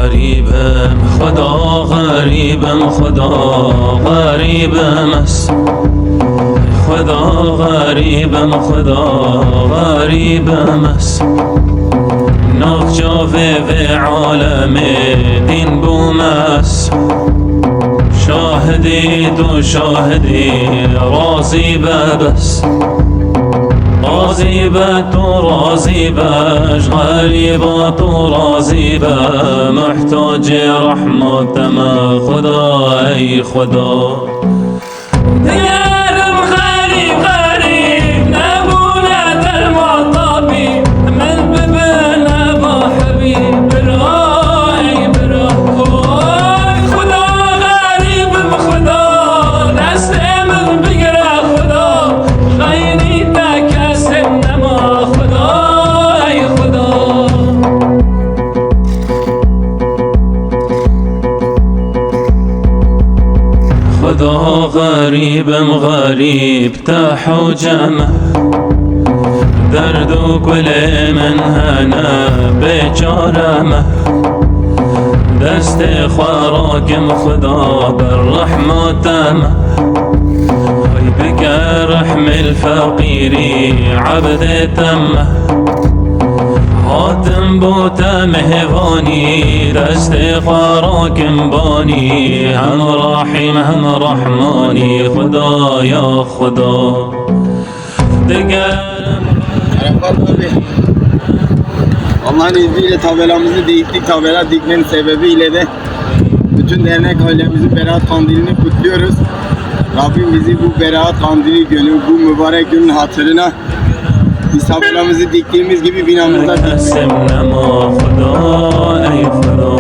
غریبم خدا غریبم خدا غریبم است خدا غریبم خدا غریبم است ناک جاوه و عالم دین بوم است شاهدی تو شاهدی راضی بس راضی به تو راضی بش غریبا تو راضی به محتاج رحمتم خدا ای خدا دیگرم غریب غریب نبونه در مطابی من ببینه با حبیب برای برای خدا غریبم خدا دست من بگیره خدا غیری کس نما خدا ای خدا خدا غریبم غریب تا حجمه درد و گل من هنه بیچارمه دست خوراکم خدا بر رحمتمه ای بگه رحم الفقیری عبدتمه حاتم بوتا مهوانی دست خوراکم بانی هم رحیم هم رحمانی خدا یا خدا Allah'ın izniyle tabelamızı diktik. Tabela dikmenin sebebiyle de bütün dernek ailemizin Berat Kandili'ni kutluyoruz. Rabbim bizi bu Berat Kandili günü, bu mübarek günün hatırına biz tabelamızı diktiğimiz gibi binamızda قسم نما خدا ای خدا